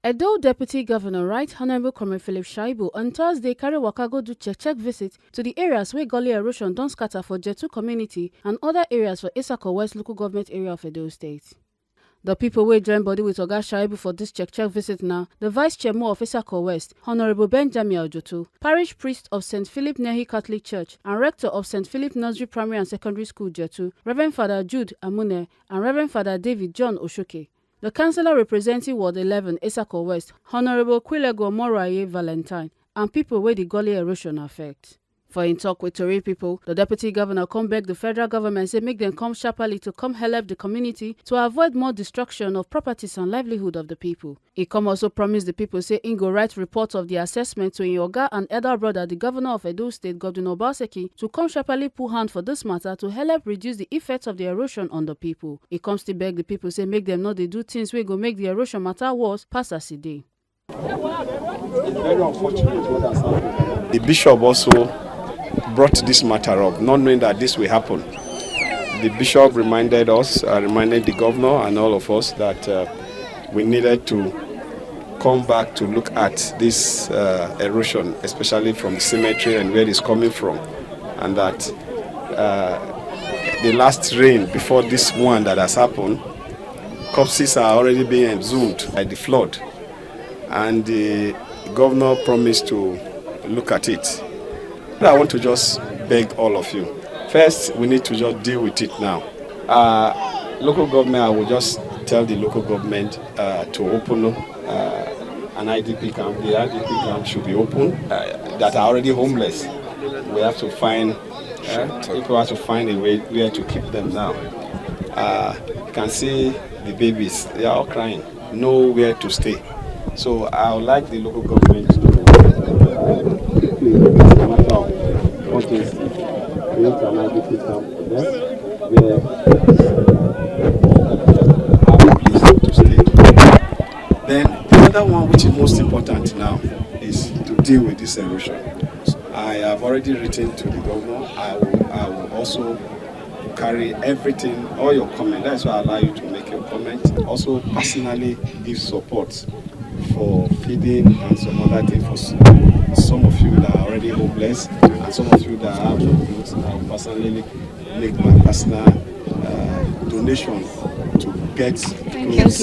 Edo Deputy Governor Right Honourable Comrade Philip Shaibu on Thursday carry waka go do check visit to the areas where gully erosion don scatter for Jattu community and other areas for Isako West local government area of Edo State. The people wey join body with Oga Shaibu for this check visit now, the Vice Chairman of Isako West, Honourable Benjamin Jattu, Parish Priest of St. Philip Nehi Catholic Church and Rector of St. Philip Nursery Primary and Secondary School Jattu, Reverend Father Jude Amune and Reverend Father David John Oshoke. The councillor representing Ward 11, Isako West, Honourable Kwilego Moraye Valentine, and people where the gully erosion affect. For in talk with Tori people, the Deputy Governor come beg the federal government say make them come sharply to come help the community to avoid more destruction of properties and livelihood of the people. He come also promise the people say he go write report of the assessment to in Oga and elder brother, the Governor of Edo State, Governor Obaseki, to come sharply put hand for this matter to help reduce the effects of the erosion on the people. He comes to beg the people say make them not they do things wey go make the erosion matter worse pass as e dey. Very unfortunate what has happened. The bishop also brought this matter up, not knowing that this will happen. The bishop reminded us, reminded the governor and all of us that we needed to come back to look at this erosion, especially from the cemetery and where it's coming from, and that the last rain before this one that has happened, corpses are already being exhumed by the flood, and the governor promised to look at it. I want to just beg all of you. First, we need to just deal with it now. Local government, I will just tell the local government to open an IDP camp. The IDP camp should be open. That are already homeless. We have to find, people have to find a way where to keep them now. You can see the babies, they are all crying, nowhere to stay. So I would like the local government to Then the other one, which is most important now, is to deal with this erosion. I have already written to the governor. I will also carry everything, all your comments. That's why I allow you to make your comment. Also, personally give support for feeding and some other things for some of you that are already homeless and some of you that have no clothes. I will personally make my personal donation to get clothes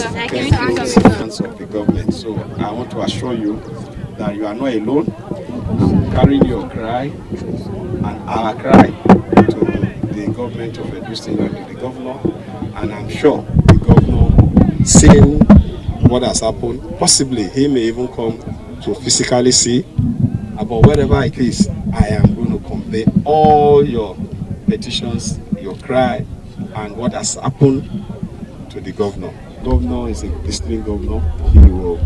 of the government. So I want to assure you that you are not alone. I'm carrying your cry and our cry to the government of Edo State and to the governor, and I'm sure the governor seeing what has happened, possibly he may even come to physically see, but wherever it is, I am going to convey all your petitions, your cry, and what has happened to the governor. Governor is a listening governor. He will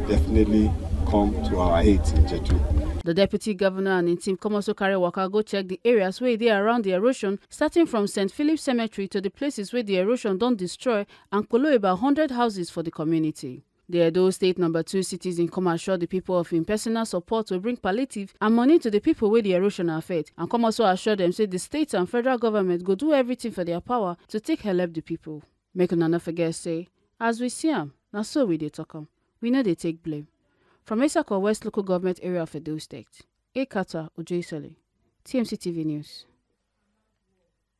definitely come to our aid in Jattu. The Deputy Governor and his team come also carry waka go check the areas where they are around the erosion, starting from St. Philip Cemetery to the places where the erosion don't destroy and collect about 100 houses for the community. The Edo State No. 2 citizen come assure the people of him personal support to bring palliative and money to the people where the erosion affect, and come also assure them say the state and federal government go do everything for their power to take help the people. Make una not forget say, as we see them, now so we dey talk 'em. We know they take blame. From Isako West local government area of Edo State, Ekata Ojoisole, TMC TV News.